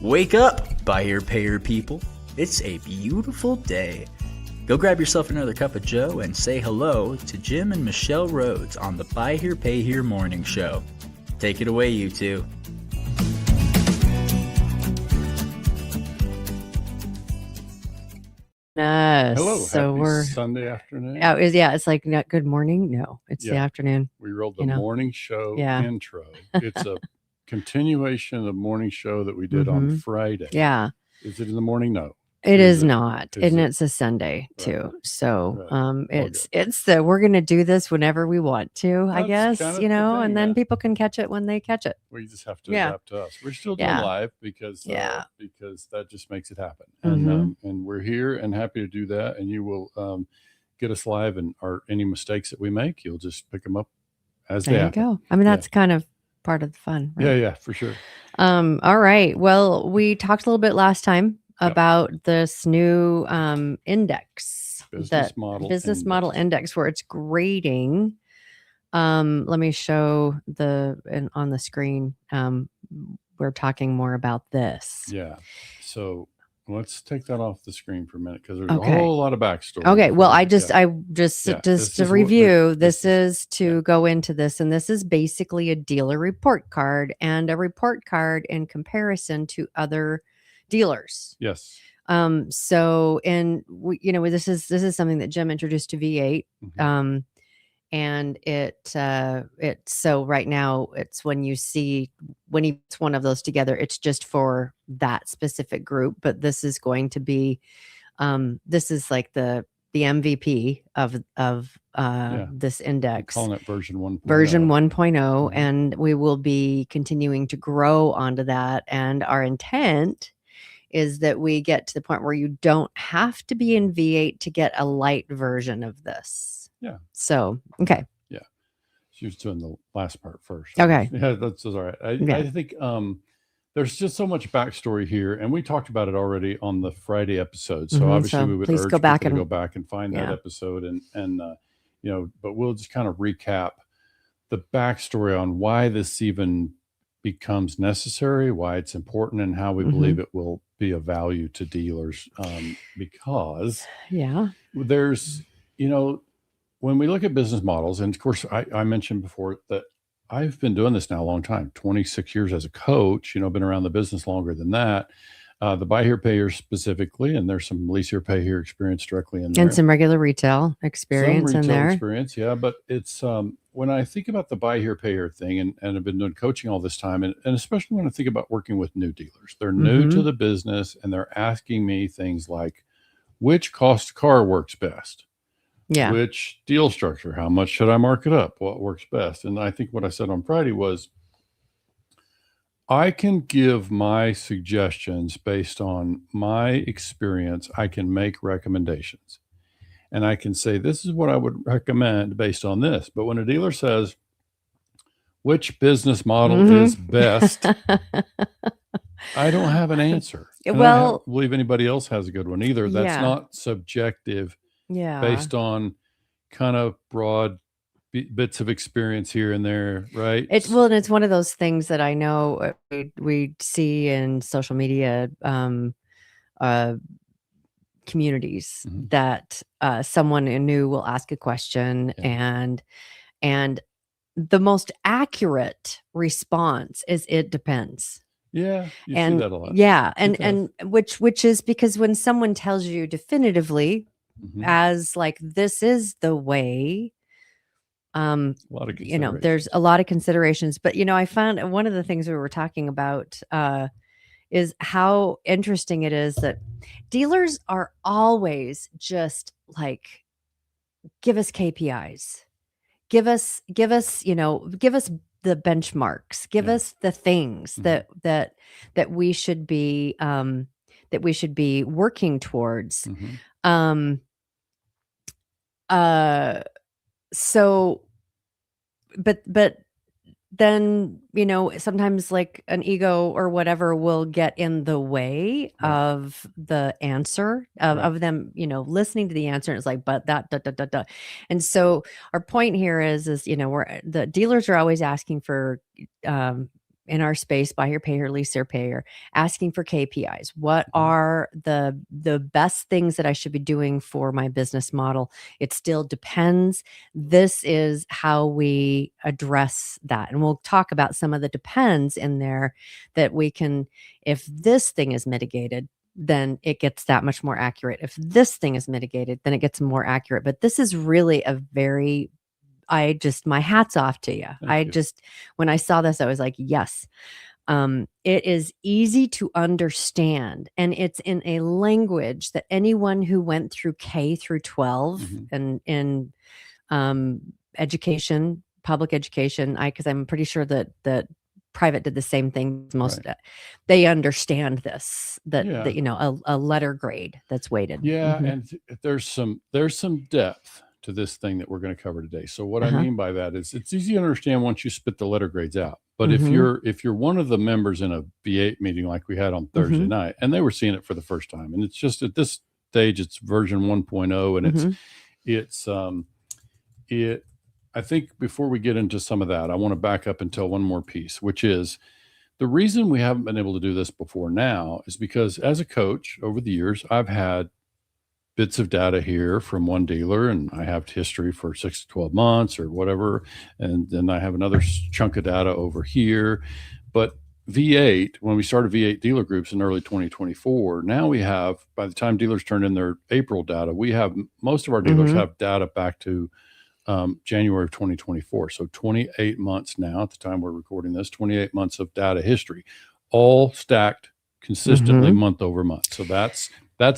Wake up, buyer payer people. It's a beautiful day. Go grab yourself another cup of joe and say hello to Jim and Michelle Rhodes on the Buy Here Pay Here morning show. Take it away, you two. Hello, So happy we're Sunday afternoon. it's like not good morning. No, it's the afternoon. We rolled the morning show intro. It's a continuation of the morning show that we did on Friday. Yeah. Is it in the morning? No. It is not. And it's a Sunday too. So we're gonna do this whenever we want to, I guess, kind of the thing, and then people can catch it when they catch it. We just have to adapt to us. We're still doing live because that just makes it happen. And we're here and happy to do that. And you will get us live, and any mistakes that we make, you'll just pick them up as they happen. Go. I mean, that's kind of part of the fun, right? Yeah, for sure. All right. Well, we talked a little bit last time about this new index, business model index, where it's grading. Let me show on the screen. We're talking more about this. Yeah. So let's take that off the screen for a minute, because there's a whole lot of backstory. Okay. Well, just to review, this is to go into this, and this is basically a dealer report card, and a report card in comparison to other dealers. Yes. So, and this is something that Jim introduced to V8. And it's so right now it's when he puts one of those together, it's just for that specific group. But this is going to be, this is like the MVP of this index. Calling it version 1.0. Version 1.0, and we will be continuing to grow onto that. And our intent is that we get to the point where you don't have to be in V8 to get a light version of this. Yeah. So, okay. Yeah. She was doing the last part first. Okay. Yeah, that's all right. I think there's just so much backstory here, and we talked about it already on the Friday episode. So obviously we would urge people to go back and find that episode, and but we'll just kind of recap the backstory on why this even becomes necessary, why it's important, and how we believe it will be of value to dealers. Because there's, when we look at business models, and of course I mentioned before that I've been doing this now a long time, 26 years as a coach, been around the business longer than that. The buy here, pay here specifically, and there's some lease here, pay here experience directly in there. And some regular retail experience in there. Experience, yeah. But it's when I think about the buy here, pay here thing, and I've been doing coaching all this time, and especially when I think about working with new dealers. They're new to the business, and they're asking me things like, which cost car works best? Yeah. Which deal structure? How much should I mark it up? What works best? And I think what I said on Friday was, I can give my suggestions based on my experience. I can make recommendations, and I can say, this is what I would recommend based on this. But when a dealer says, which business model is best, I don't have an answer. And I don't believe anybody else has a good one either. That's not subjective. Based on kind of broad bits of experience here and there, right? And it's one of those things that I know we see in social media communities that someone new will ask a question, and the most accurate response is, it depends. Yeah, you see that a lot. Yeah, and which is because when someone tells you definitively, as like, this is the way, a lot of there's a lot of considerations. But I found one of the things we were talking about is how interesting it is that dealers are always just like, give us KPIs, give us the benchmarks, give us the things that we should be working towards. So, but then, sometimes like an ego or whatever will get in the way of the answer of them, listening to the answer. And it's like, but that. And so our point here is, the dealers are always asking for, in our space, buy here, pay here, lease here, pay here, asking for KPIs. What are the best things that I should be doing for my business model? It still depends. This is how we address that. And we'll talk about some of the depends in there that we can, if this thing is mitigated, then it gets that much more accurate. If this thing is mitigated, then it gets more accurate. But this is really a very, my hat's off to you. When I saw this, I was like, yes. It is easy to understand, and it's in a language that anyone who went through K through 12 and in education, public education, because I'm pretty sure that private did the same thing. They understand this, that a letter grade that's weighted. And there's some depth to this thing that we're going to cover today. So what I mean by that is it's easy to understand once you spit the letter grades out. But if you're one of the members in a B8 meeting like we had on Thursday night, and they were seeing it for the first time, and it's just at this stage it's version 1.0, and I think before we get into some of that, I want to back up and tell one more piece, which is the reason we haven't been able to do this before now is because as a coach over the years, I've had bits of data here from one dealer, and I have history for 6 to 12 months or whatever. And then I have another chunk of data over here. But V8, when we started V8 dealer groups in early 2024, now we have, by the time dealers turn in their April data, we have, most of our dealers have data back to January of 2024. So 28 months now at the time we're recording this, 28 months of data history, all stacked consistently month over month. So that's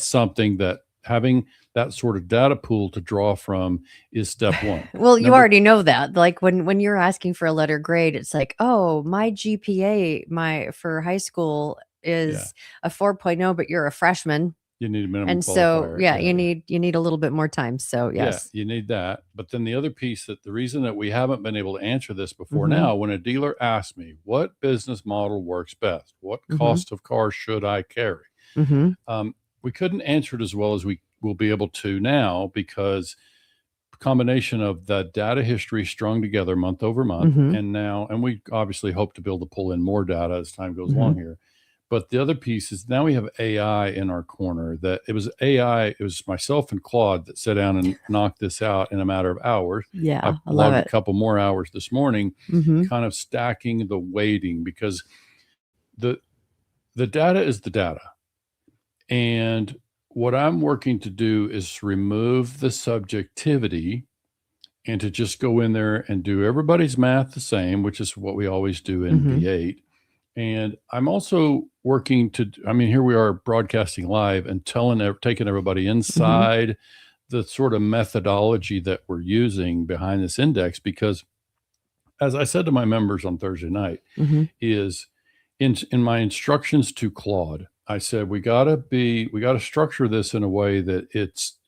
something that having that sort of data pool to draw from is step one. Well, you already know that. Like when you're asking for a letter grade, it's like, oh, my GPA, for high school is a 4.0, but you're a freshman. You need a minimum and qualifier. you need a little bit more time. So yes, you need that. But then the other piece, that the reason that we haven't been able to answer this before now, when a dealer asks me what business model works best, what cost of car should I carry, we couldn't answer it as well as we will be able to now, because combination of the data history strung together month over month, and we obviously hope to be able to pull in more data as time goes along here. But the other piece is now we have AI in our corner. That it was myself and Claude that sat down and knocked this out in a matter of hours. Yeah, I logged a couple more hours this morning, kind of stacking the weighting, because the data is the data. And what I'm working to do is remove the subjectivity and to just go in there and do everybody's math the same, which is what we always do in B8. And I'm also working here we are broadcasting live and taking everybody inside the sort of methodology that we're using behind this index, because as I said to my members on Thursday night, is in my instructions to Claude, I said, we got to structure this in a way that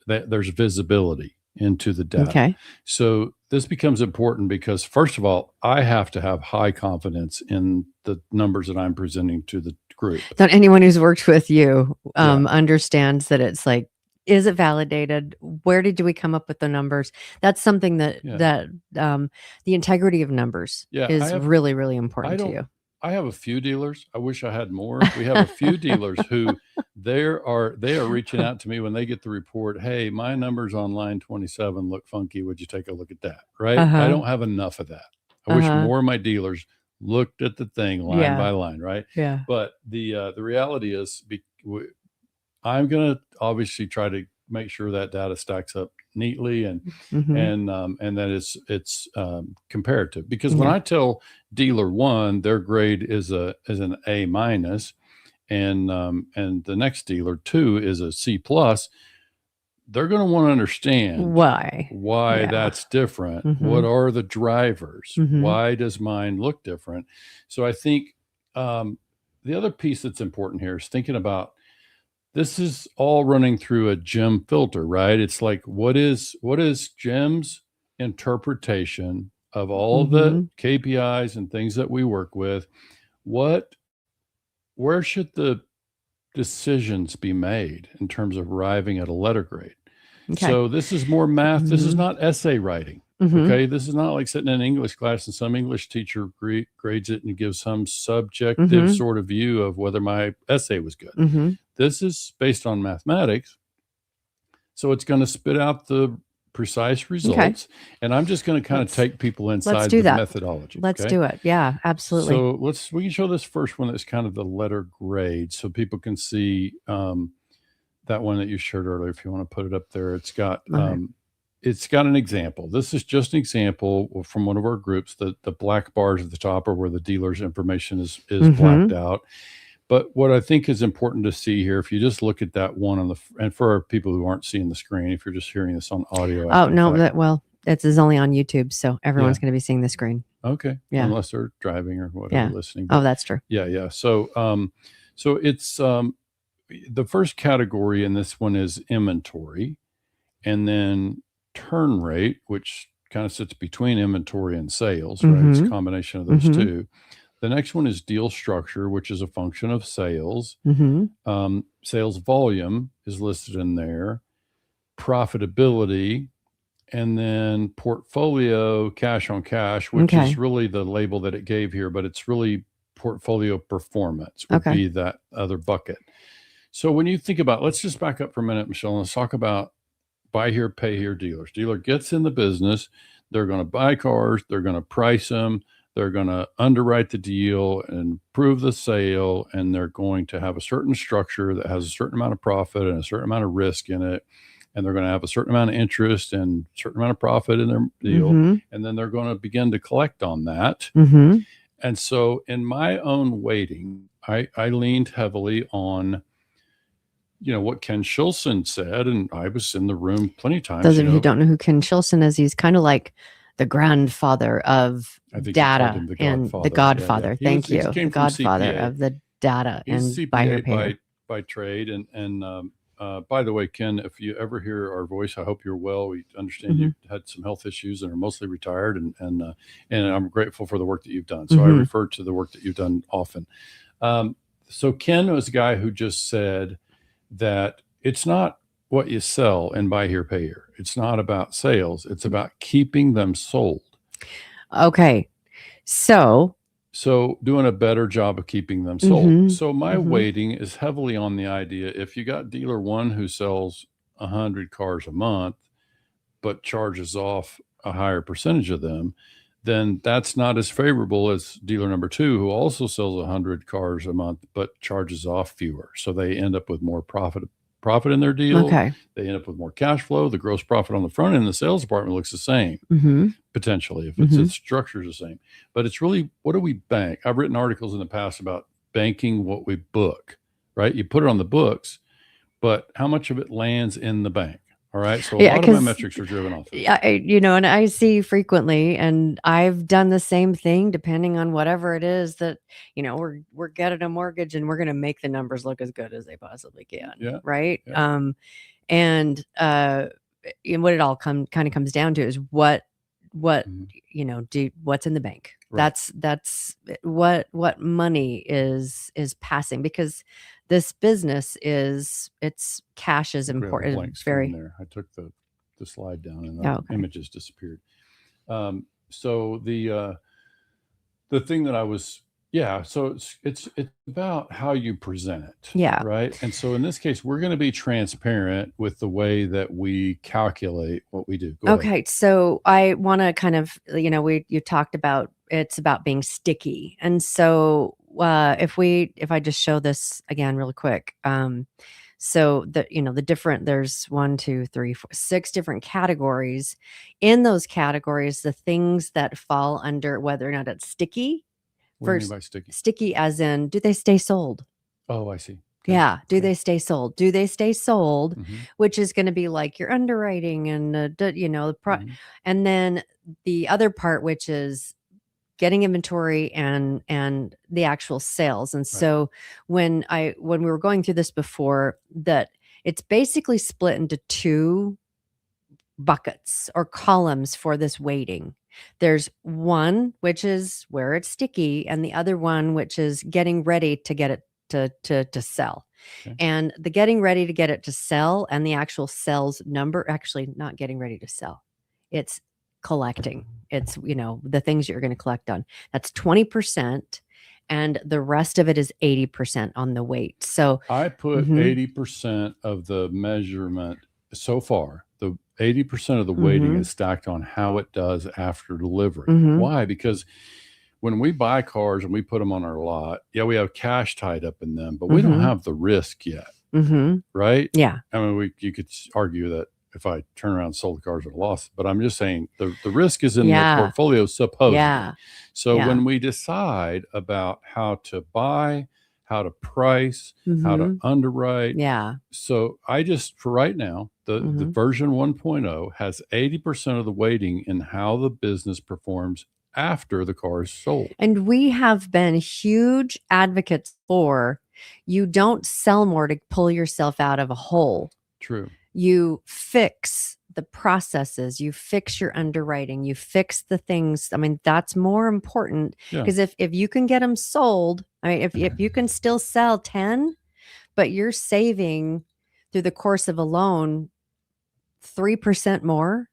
there's visibility into the data. Okay. So this becomes important because, first of all, I have to have high confidence in the numbers that I'm presenting to the group. Don't anyone who's worked with you understands that it's like, is it validated? Where did we come up with the numbers? That's something that the integrity of numbers is really, really important to you. I have a few dealers. I wish I had more. We have a few dealers who they are reaching out to me when they get the report. Hey, my numbers on line 27 look funky. Would you take a look at that? Right. I don't have enough of that. I wish more of my dealers looked at the thing line by line. Right. Yeah. But the reality is I'm going to obviously try to make sure that data stacks up neatly and that it's comparative, because when I tell dealer one their grade is an A minus and the next dealer 2 is a C plus, they're going to want to understand why that's different. What are the drivers? Why does mine look different? So I think the other piece that's important here is thinking about, this is all running through a Jim filter, right? It's like, what is Jim's interpretation of all the KPIs and things that we work with? Where should the decisions be made in terms of arriving at a letter grade? Okay. So this is more math. This is not essay writing. Okay. This is not like sitting in an English class and some English teacher grades it and gives some subjective sort of view of whether my essay was good. This is based on mathematics. So it's going to spit out the precise results. And I'm just going to kind of take people inside the methodology. Let's do it. Yeah, absolutely. So we can show this first one that's kind of the letter grade so people can see that one that you shared earlier. If you want to put it up there, it's got an example. This is just an example from one of our groups. The black bars at the top are where the dealer's information is blacked out. But what I think is important to see here, if you just look at that one and for our people who aren't seeing the screen, if you're just hearing this on audio. Oh, no, it is only on YouTube. So everyone's going to be seeing the screen. Okay. Yeah. Unless they're driving or whatever, listening. But, that's true. Yeah. So, so it's, the first category in this one is inventory, and then turn rate, which kind of sits between inventory and sales, right? It's a combination of those two. The next one is deal structure, which is a function of sales. Sales volume is listed in there. Profitability, and then portfolio cash on cash, which is really the label that it gave here, but it's really portfolio performance would be that other bucket. So when you think about, let's just back up for a minute, Michelle, and let's talk about buy here, pay here dealers. Dealer gets in the business. They're going to buy cars. They're going to price them. They're going to underwrite the deal and prove the sale. And they're going to have a certain structure that has a certain amount of profit and a certain amount of risk in it. And they're going to have a certain amount of interest and a certain amount of profit in their deal. And then they're going to begin to collect on that. And so in my own weighting, I leaned heavily on, what Ken Shilson said, and I was in the room plenty of times. Those of you who don't know who Ken Shilson is, he's kind of like the grandfather of data and the godfather. Yeah. Thank you. The godfather of the data and buy here, pay here. By trade. And by the way, Ken, if you ever hear our voice, I hope you're well. We understand you've had some health issues and are mostly retired, and I'm grateful for the work that you've done. So I refer to the work that you've done often. So Ken was a guy who just said that it's not what you sell and buy here, pay here. It's not about sales. It's about keeping them sold. Okay. So doing a better job of keeping them sold. So my weighting is heavily on the idea, if you got dealer one who sells 100 cars a month, but charges off a higher percentage of them, then that's not as favorable as dealer number two, who also sells 100 cars a month, but charges off fewer. So they end up with more profit in their deal. They end up with more cash flow. The gross profit on the front end, the sales department looks the same, potentially, if its structure is the same. But it's really, what do we bank? I've written articles in the past about banking what we book, right? You put it on the books, but how much of it lands in the bank? All right. So a lot of my metrics are driven off. And I see frequently, and I've done the same thing, depending on whatever it is that, we're getting a mortgage and we're going to make the numbers look as good as they possibly can. Yeah. Right. Yeah. And what it all kind of comes down to is what, what's in the bank. Right. That's what money is passing, because this business it's cash is important. It's very there. I took the slide down and the images disappeared. So the thing that I was, so it's about how you present it. Yeah. Right. And so in this case, we're going to be transparent with the way that we calculate what we do. Go ahead. So I want to kind of, you talked about, it's about being sticky. And so if I just show this again really quick, so the different, there's 1, 2, 3, 4, 6 different categories. In those categories, the things that fall under whether or not it's sticky. What do you mean by sticky? Sticky as in, do they stay sold? Oh, I see. Okay. Yeah. Do they stay sold? Do they stay sold? Which is going to be like your underwriting and and then the other part, which is getting inventory and the actual sales. And so when we were going through this before, that it's basically split into 2 buckets or columns for this weighting. There's one, which is where it's sticky, and the other one, which is getting ready to get it to sell. Okay. And the getting ready to get it to sell and the actual sales number, actually not getting ready to sell. It's collecting. It's, the things you're going to collect on. That's 20%. And the rest of it is 80% on the weight. So I put 80% of the measurement so far. The 80% of the weighting is stacked on how it does after delivery. Why? Because when we buy cars and we put them on our lot, we have cash tied up in them, but we don't have the risk yet. Right? Yeah. I mean, you could argue that if I turn around and sold the cars at a loss, but I'm just saying the risk is in the portfolio supposedly. Yeah. So when we decide about how to buy, how to price, how to underwrite. Yeah. So I just, for right now, the version 1.0 has 80% of the weighting in how the business performs after the car is sold. And we have been huge advocates for, you don't sell more to pull yourself out of a hole. True. You fix the processes, you fix your underwriting, you fix the things. I mean, that's more important, because if you can get them sold, I mean, if you can still sell 10, but you're saving through the course of a loan 3% more,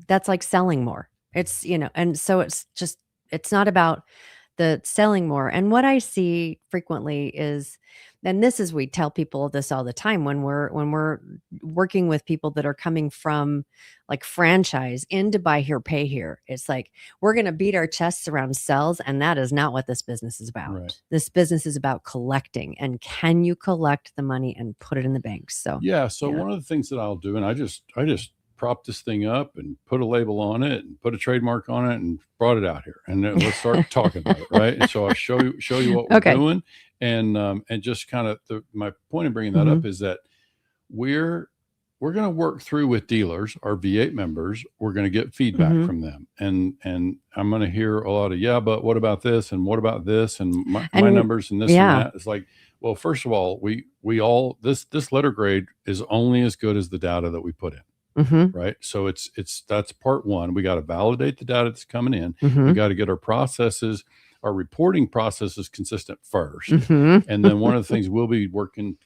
that's like selling more. It's, and so it's not about the selling more. And what I see frequently is, and this is, we tell people this all the time when we're working with people that are coming from like franchise into buy here, pay here. It's like, we're going to beat our chests around sales. And that is not what this business is about. Right. This business is about collecting, and can you collect the money and put it in the bank? So, one of the things that I'll do, and I just prop this thing up and put a label on it and put a trademark on it and brought it out here, and then let's start talking about it. Right. And so I'll show you what we're doing. And just kind of my point in bringing that up is that we're going to work through with dealers, our V8 members. We're going to get feedback from them, and I'm going to hear a lot of, but what about this, and what about this, and my numbers and this and that. It's like, well, first of all, we all, this letter grade is only as good as the data that we put in. Right. So that's part one. We got to validate the data that's coming in. We got to get our processes, our reporting processes consistent first. And then one of the things we'll be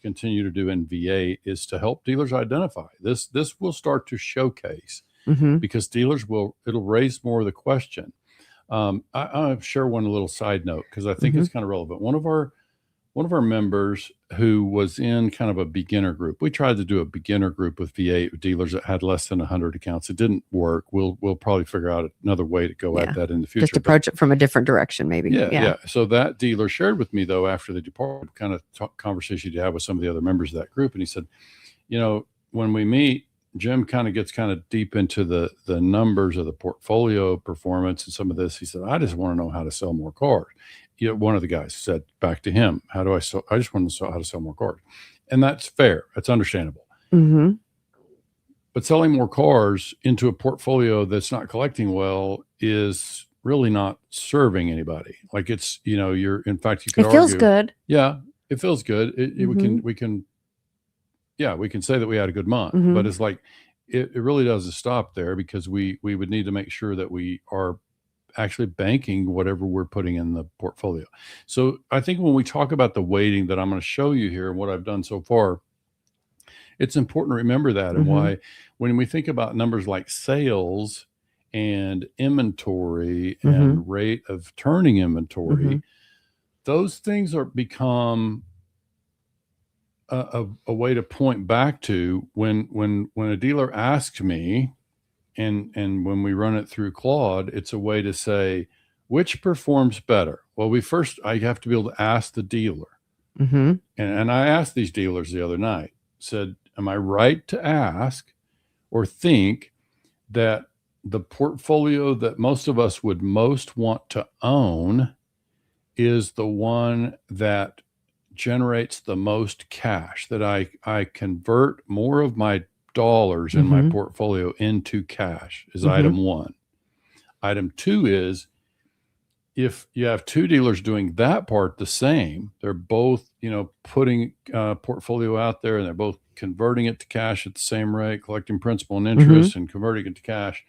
continue to do in VA is to help dealers identify this. This will start to showcase, because dealers it'll raise more of the question. I'll share one little side note, because I think it's kind of relevant. One of our members who was in kind of a beginner group, we tried to do a beginner group with V8 dealers that had less than 100 accounts. It didn't work. We'll probably figure out another way to go at that in the future. Just approach it from a different direction, maybe. Yeah. So that dealer shared with me, though, after the department, kind of conversation you have with some of the other members of that group. And he said, when we meet, Jim kind of gets kind of deep into the numbers of the portfolio performance and some of this. He said, I just want to know how to sell more cars. One of the guys said back to him, I just want to know how to sell more cars. And that's fair. That's understandable. But selling more cars into a portfolio that's not collecting well is really not serving anybody. Like, it's, in fact, you could argue. It feels good. Yeah, it feels good. We can say that we had a good month, but it's like, it really doesn't stop there, because we would need to make sure that we are actually banking whatever we're putting in the portfolio. So I think when we talk about the weighting that I'm going to show you here and what I've done so far, it's important to remember that, and why when we think about numbers like sales and inventory and rate of turning inventory, those things become a way to point back to when a dealer asks me, and when we run it through Claude, it's a way to say, which performs better? Well, I have to be able to ask the dealer. And I asked these dealers the other night, said, am I right to ask or think that the portfolio that most of us would most want to own is the one that generates the most cash, that I convert more of my dollars in my portfolio into cash, is item one. Item two is, if you have two dealers doing that part the same, they're both, putting portfolio out there, and they're both converting it to cash at the same rate, collecting principal and interest and converting it to cash.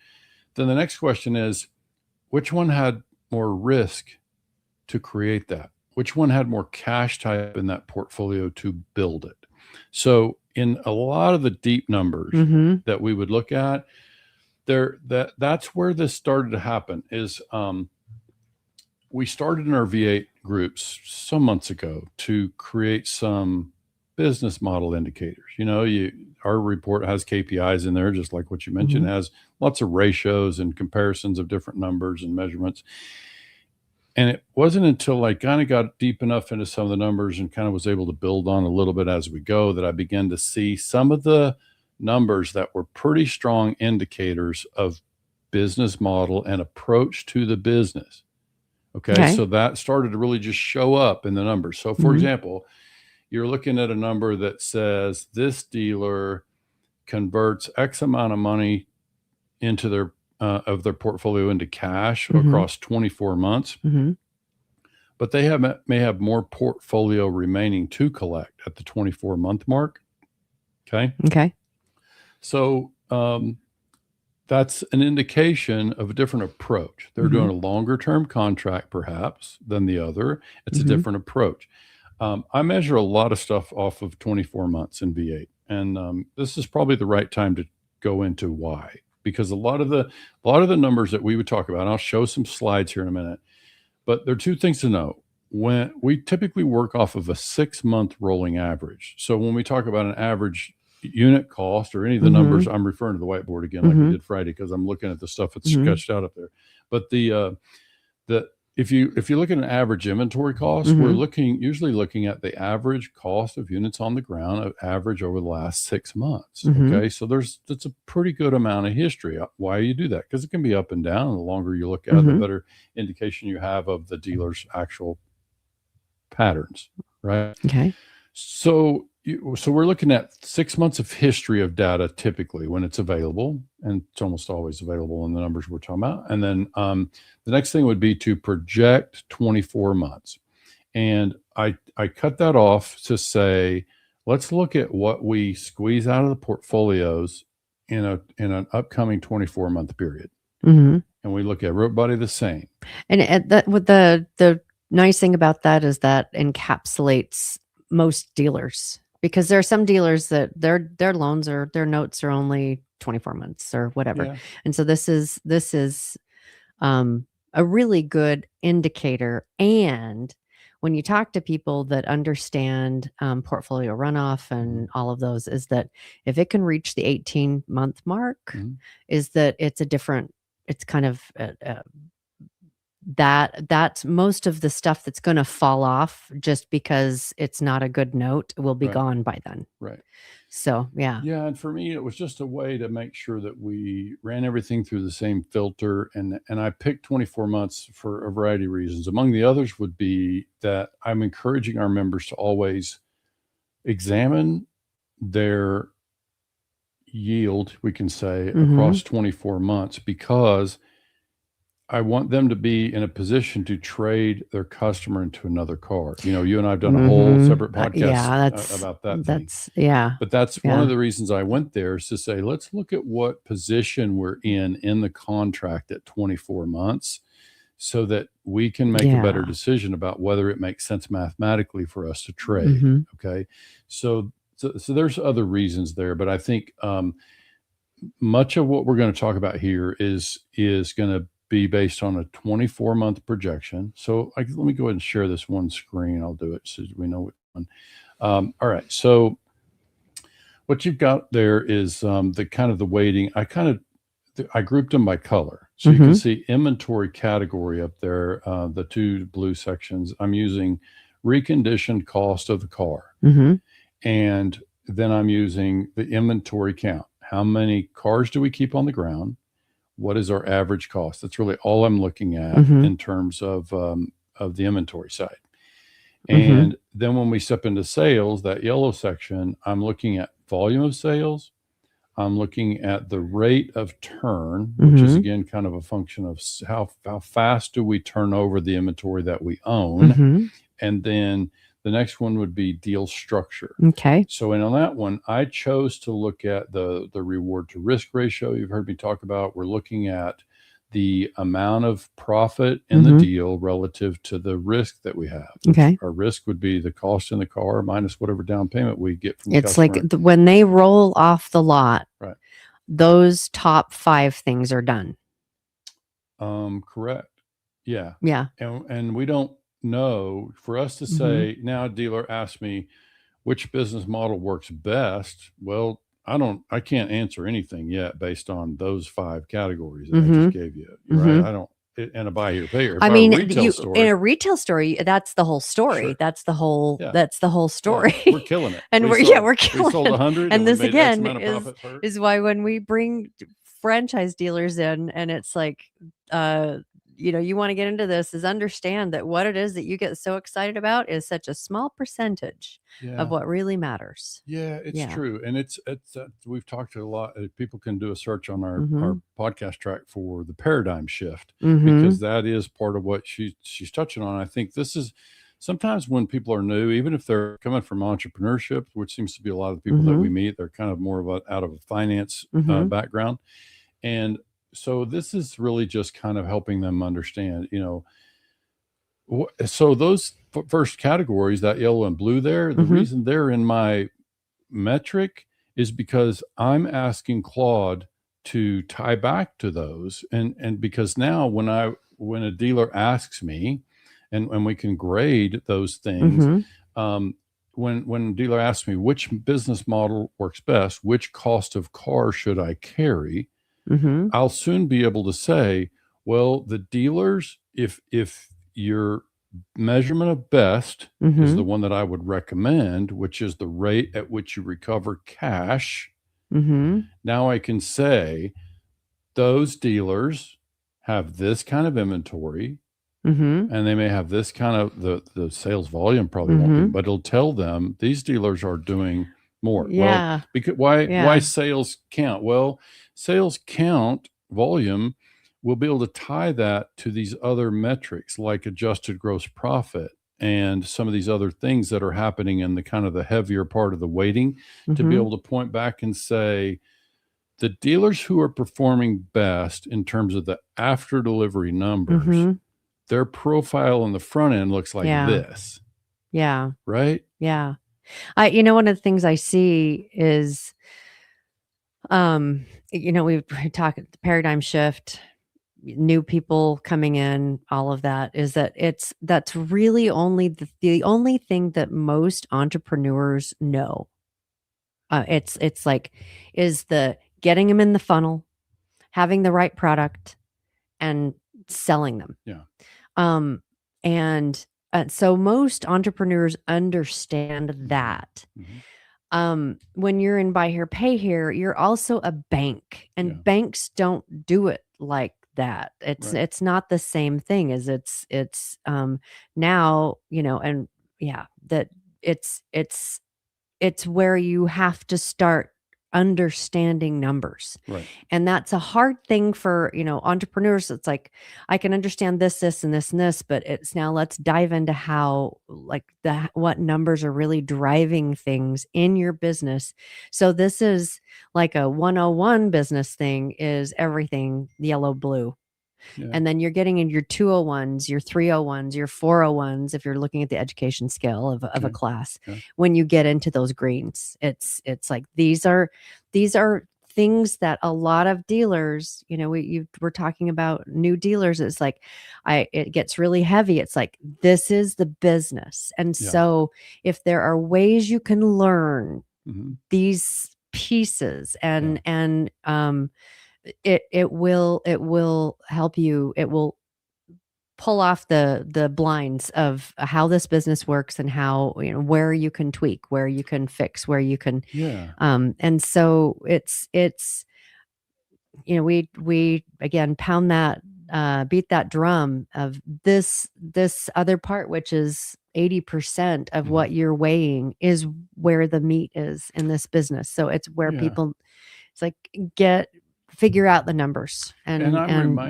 Then the next question is, which one had more risk to create that? Which one had more cash tied up in that portfolio to build it? So in a lot of the deep numbers that we would look at, that's where this started to happen is we started in our V8 groups some months ago to create some business model indicators. Our report has KPIs in there, just like what you mentioned, has lots of ratios and comparisons of different numbers and measurements. And it wasn't until I kind of got deep enough into some of the numbers and kind of was able to build on a little bit as we go that I began to see some of the numbers that were pretty strong indicators of business model and approach to the business. Okay. So that started to really just show up in the numbers. So for example, you're looking at a number that says this dealer converts X amount of money into their of their portfolio into cash across 24 months, but they may have more portfolio remaining to collect at the 24-month mark. Okay. So that's an indication of a different approach. They're doing a longer term contract perhaps than the other. It's a different approach. I measure a lot of stuff off of 24 months in V8, and this is probably the right time to go into why, because a lot of the numbers that we would talk about, and I'll show some slides here in a minute, but there are two things to know. When we typically work off of a 6-month rolling average. So when we talk about an average unit cost or any of the numbers, I'm referring to the whiteboard again, like we did Friday, because I'm looking at the stuff that's sketched out up there. But if you look at an average inventory cost, we're usually looking at the average cost of units on the ground, of average over the last 6 months. Okay, so that's a pretty good amount of history. Why you do that? Because it can be up and down, and the longer you look at it, the better indication you have of the dealer's actual patterns, right? Okay. So we're looking at 6 months of history of data typically when it's available, and it's almost always available in the numbers we're talking about. And then the next thing would be to project 24 months. And I cut that off to say, let's look at what we squeeze out of the portfolios in an upcoming 24-month period. And we look at everybody the same. And the nice thing about that is that encapsulates most dealers, because there are some dealers that their loans or their notes are only 24 months or whatever. Yeah. And so this is a really good indicator. And when you talk to people that understand portfolio runoff and all of those, is that if it can reach the 18-month mark, is that it's kind of that's most of the stuff that's going to fall off just because it's not a good note will be gone by then. Right. So, yeah. Yeah. And for me, it was just a way to make sure that we ran everything through the same filter. And I picked 24 months for a variety of reasons. Among the others would be that I'm encouraging our members to always examine their yield, we can say, across 24 months, because I want them to be in a position to trade their customer into another car. You and I have done a whole separate podcast about that. But that's one of the reasons I went there, is to say, let's look at what position we're in the contract at 24 months so that we can make a better decision about whether it makes sense mathematically for us to trade. Okay. So there's other reasons there, but I think much of what we're going to talk about here is going to be based on a 24-month projection. So let me go ahead and share this one screen. I'll do it so we know which one. All right. So what you've got there is the kind of the weighting. I grouped them by color. So you can see inventory category up there, the two blue sections. I'm using reconditioned cost of the car. And then I'm using the inventory count. How many cars do we keep on the ground? What is our average cost? That's really all I'm looking at in terms of the inventory side. And then when we step into sales, that yellow section, I'm looking at volume of sales. I'm looking at the rate of turn, which is again kind of a function of how fast do we turn over the inventory that we own. And then the next one would be deal structure. Okay. So on that one, I chose to look at the reward to risk ratio you've heard me talk about. We're looking at the amount of profit in the deal relative to the risk that we have. Okay. Our risk would be the cost in the car minus whatever down payment we get from the customer. It's like when they roll off the lot. Right. those top 5 things are done. Correct. Yeah. Yeah. And we don't know, for us to say, now a dealer asked me which business model works best. Well, I can't answer anything yet based on those 5 categories that I just gave you. Right. I don't, and a buy here, pay here. I mean, in a retail store, that's the whole story. Sure. That's the whole story. Yeah, we're killing it. And we're killing we sold 100 and this we made again X amount of profit is why when we bring franchise dealers in, and it's like, you want to get into this, is understand that what it is that you get so excited about is such a small percentage of what really matters. Yeah, it's true. And it's we've talked to a lot. People can do a search on our podcast track for the paradigm shift, because that is part of what she's touching on. I think this is sometimes when people are new, even if they're coming from entrepreneurship, which seems to be a lot of the people that we meet, they're kind of more of out of a finance background. And so this is really just kind of helping them understand, so those first categories, that yellow and blue there, the reason they're in my metric is because I'm asking Claude to tie back to those. And because now when a dealer asks me, and we can grade those things, when a dealer asks me which business model works best, which cost of car should I carry, I'll soon be able to say, well, the dealers, if your measurement of best is the one that I would recommend, which is the rate at which you recover cash, now I can say those dealers have this kind of inventory, and they may have this kind of, the sales volume probably won't be, but it'll tell them these dealers are doing more. Yeah. Well, because why sales count? Well, sales count volume, we'll be able to tie that to these other metrics like adjusted gross profit and some of these other things that are happening in the kind of the heavier part of the weighting, to be able to point back and say, the dealers who are performing best in terms of the after delivery numbers, their profile on the front end looks like this. Yeah. Right? Yeah. One of the things I see is, we've talked the paradigm shift, new people coming in, all of that, is that that's really only the only thing that most entrepreneurs know. It's like, is the getting them in the funnel, having the right product, and selling them. Yeah. So most entrepreneurs understand that. When you're in buy here, pay here, you're also a bank, and banks don't do it like that. It's not the same thing as it's now, and that it's where you have to start understanding numbers. Right. And that's a hard thing for, entrepreneurs. It's like, I can understand this, and this, and this, but it's now let's dive into how, what numbers are really driving things in your business. So this is like a 101 business thing, is everything yellow, blue. Yeah. And then you're getting in your 201s, your 301s, your 401s, if you're looking at the education scale of a class. Yeah. When you get into those greens, it's like these are things that a lot of dealers, we're talking about new dealers. It's like, it gets really heavy. It's like, this is the business. And so if there are ways you can learn these pieces and it will help you. It will pull off the blinds of how this business works and how, where you can tweak, where you can fix, where you can, and so it's, we again, pound that, beat that drum of this other part, which is 80% of what you're weighing is where the meat is in this business. So it's where people, it's like, figure out the numbers and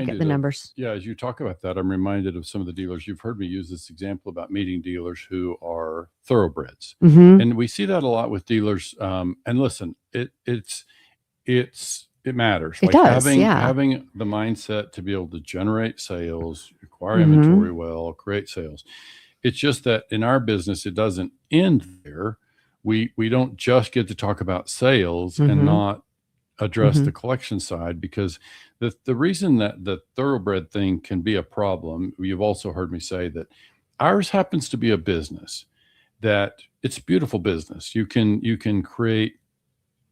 get the numbers. As you talk about that, I'm reminded of some of the dealers. You've heard me use this example about meeting dealers who are thoroughbreds. And we see that a lot with dealers. And listen, it matters. It does, having the mindset to be able to generate sales, acquire inventory well, create sales. It's just that in our business, it doesn't end there. We don't just get to talk about sales and not address the collection side, because the reason that the thoroughbred thing can be a problem, you've also heard me say that ours happens to be a business that it's a beautiful business. You can create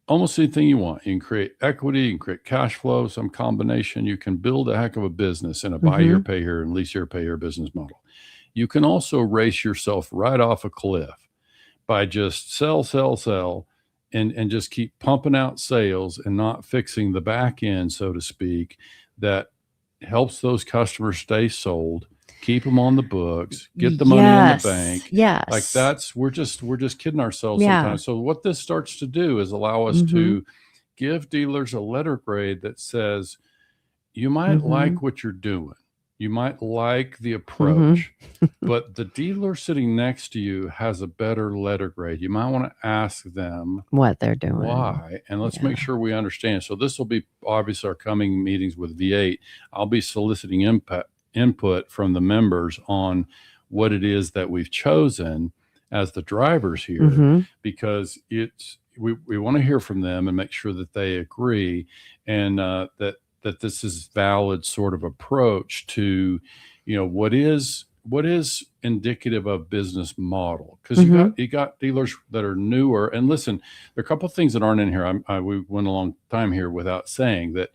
almost anything you want. You can create equity, you can create cash flow, some combination. You can build a heck of a business in a buy here, pay here, and lease here, pay here business model. You can also race yourself right off a cliff by just sell, and just keep pumping out sales and not fixing the back end, so to speak, that helps those customers stay sold, keep them on the books, get the money in the bank. Yes. Like we're just kidding ourselves sometimes. So what this starts to do is allow us to give dealers a letter grade that says, you might like what you're doing. You might like the approach, but the dealer sitting next to you has a better letter grade. You might want to ask them what they're doing, why, and let's make sure we understand. So this will be obviously our coming meetings with V8. I'll be soliciting input from the members on what it is that we've chosen as the drivers here, because we want to hear from them and make sure that they agree, and that this is valid sort of approach to, what is indicative of business model. Because you got dealers that are newer, and listen, there are a couple of things that aren't in here. We went a long time here without saying that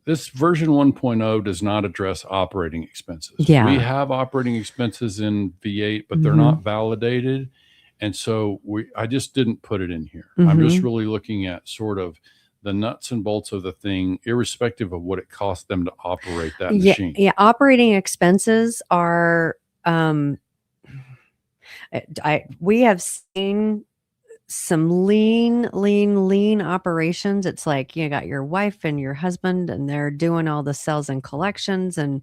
this version 1.0 does not address operating expenses. Yeah. We have operating expenses in V8, but they're not validated. And so I just didn't put it in here. I'm just really looking at sort of the nuts and bolts of the thing, irrespective of what it costs them to operate that machine. Yeah. Operating expenses are, we have seen some lean operations. It's like you got your wife and your husband, and they're doing all the sales and collections, and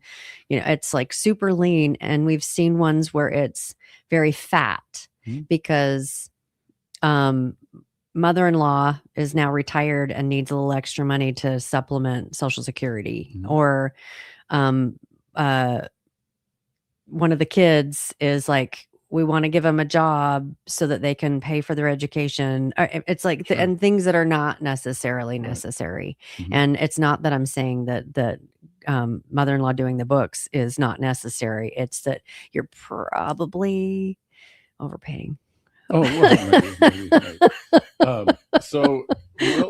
it's like super lean. And we've seen ones where it's very fat because mother-in-law is now retired and needs a little extra money to supplement Social Security, or one of the kids is like, we want to give them a job so that they can pay for their education. It's like, and things that are not necessarily necessary. And it's not that I'm saying that mother-in-law doing the books is not necessary. It's that you're probably overpaying. Oh, well, maybe. So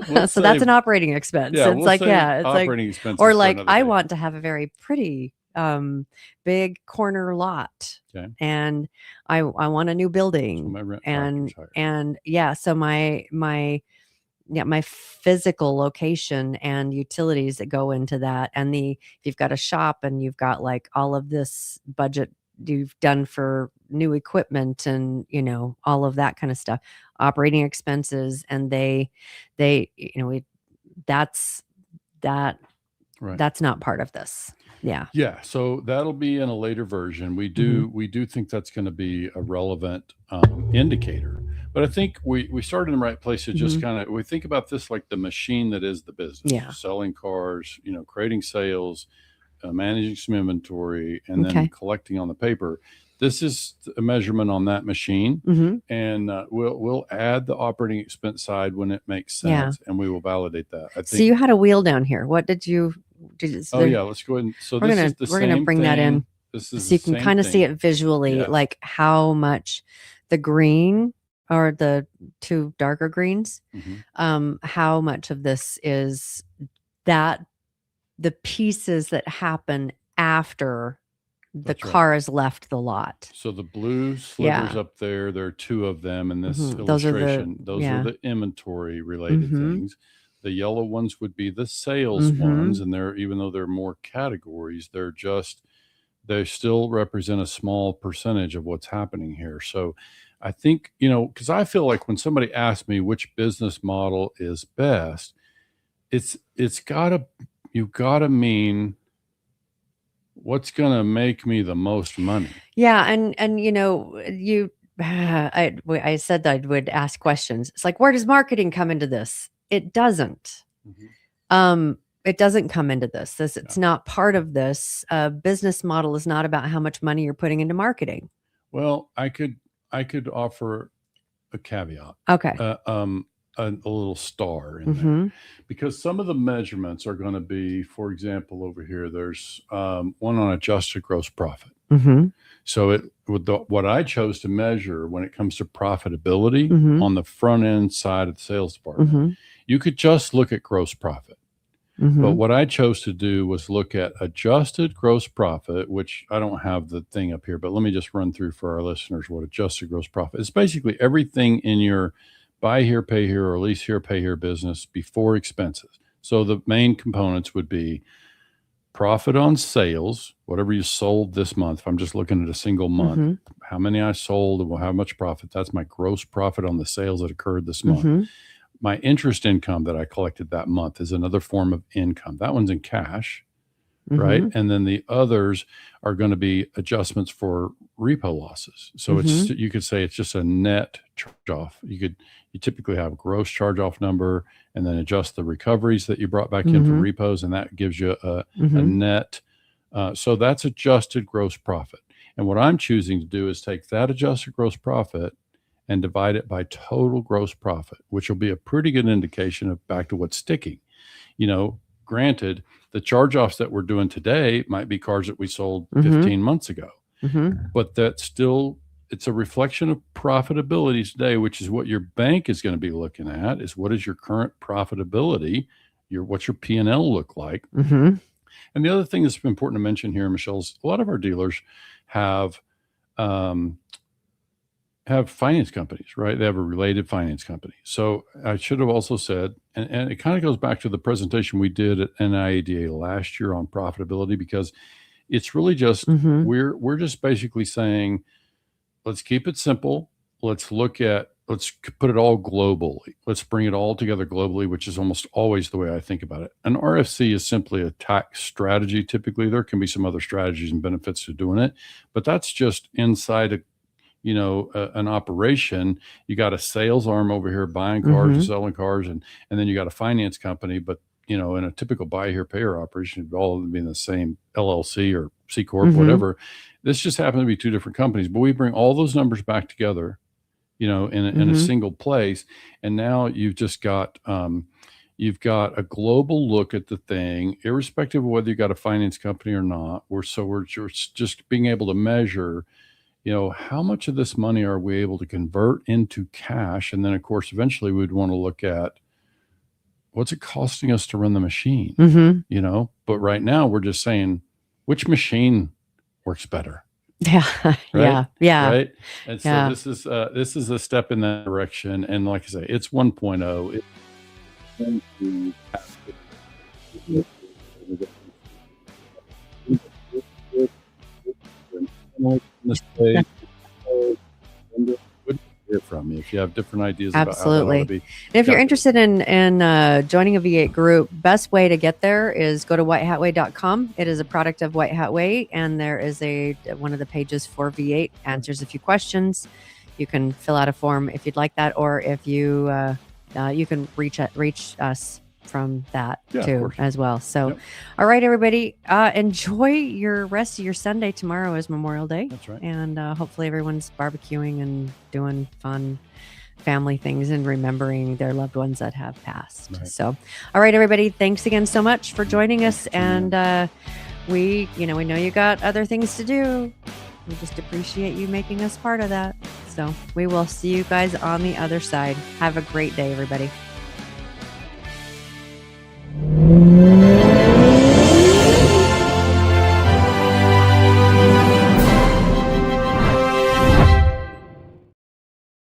that's an operating expense. Yeah, it's like, it's operating like, expenses or like, I day. want to have a very pretty, big corner lot, and I want a new building, so my physical location and utilities that go into that, and if you've got a shop and you've got like all of this budget you've done for new equipment and all of that kind of stuff, operating expenses, and that's not part of this. Yeah. So that'll be in a later version. We do think that's going to be a relevant indicator, but I think we started in the right place to just kind of, we think about this like the machine that is the business, selling cars, creating sales, managing some inventory, and then collecting on the paper. This is a measurement on that machine, and we'll add the operating expense side when it makes sense, and we will validate that. I think. So you had a wheel down here. What did you? Let's go ahead. So we're gonna bring that in, so you can kind of see it visually, like how much the green or the two darker greens, how much of this is that the pieces that happen after the car has left the lot. So the blue slivers up there are two of them in this illustration. Those are the inventory related things. The yellow ones would be the sales ones, and even though they're more categories, they still represent a small percentage of what's happening here. So I think, because I feel like when somebody asks me which business model is best, you've got to mean what's going to make me the most money. Yeah. And I said that I would ask questions. It's like, where does marketing come into this? It doesn't. It doesn't come into this. It's not part of this. Business model is not about how much money you're putting into marketing. Well, I could offer a caveat. Okay. a little star in there, because some of the measurements are going to be, for example, over here, there's one on adjusted gross profit. So what I chose to measure when it comes to profitability on the front end side of the sales department, you could just look at gross profit. But what I chose to do was look at adjusted gross profit, which I don't have the thing up here, but let me just run through for our listeners what adjusted gross profit is. Basically everything in your buy here, pay here, or lease here, pay here business before expenses. So the main components would be profit on sales, whatever you sold this month. If I'm just looking at a single month, how many I sold and how much profit, that's my gross profit on the sales that occurred this month. My interest income that I collected that month is another form of income. That one's in cash, right? And then the others are going to be adjustments for repo losses. So it's, you could say it's just a net charge-off. You typically have a gross charge-off number and then adjust the recoveries that you brought back in from repos, and that gives you a net. So that's adjusted gross profit. And what I'm choosing to do is take that adjusted gross profit and divide it by total gross profit, which will be a pretty good indication of back to what's sticking. Granted, the charge-offs that we're doing today might be cars that we sold 15 months ago, but that's still, it's a reflection of profitability today, which is what your bank is going to be looking at, is what is your current profitability, what's your P&L look like. And the other thing that's important to mention here, Michelle, is a lot of our dealers have finance companies, right? They have a related finance company. So I should have also said, and it kind of goes back to the presentation we did at NIADA last year on profitability, because it's really just, we're just basically saying, let's keep it simple. Let's put it all globally. Let's bring it all together globally, which is almost always the way I think about it. An RFC is simply a tax strategy. Typically, there can be some other strategies and benefits to doing it, but that's just inside an operation. You got a sales arm over here buying cars and selling cars, and then you got a finance company. But in a typical buy here, pay here operation, all of them being the same LLC or C Corp, whatever. This just happens to be two different companies, but we bring all those numbers back together, in a single place. And now you've just got you've got a global look at the thing, irrespective of whether you got a finance company or not. We're just being able to measure, how much of this money are we able to convert into cash? And then, of course, eventually we'd want to look at what's it costing us to run the machine, But right now we're just saying, which machine works better? Right? Right. And so this is a step in that direction. And like I say, it's 1.0. This way, would hear from you if you have different ideas. Absolutely. About how that ought to be. And if you're interested in joining a V8 group, best way to get there is go to whitehatway.com. It is a product of White Hat Way, and there is one of the pages for V8 answers a few questions. You can fill out a form if you'd like that, or if you you can reach us from that too as well. So, all right, everybody, enjoy your rest of your Sunday. Tomorrow is Memorial Day. That's right. And hopefully everyone's barbecuing and doing fun family things and remembering their loved ones that have passed. Right. So, all right, everybody, thanks again so much for joining us. And we know you got other things to do. We just appreciate you making us part of that. So we will see you guys on the other side. Have a great day, everybody.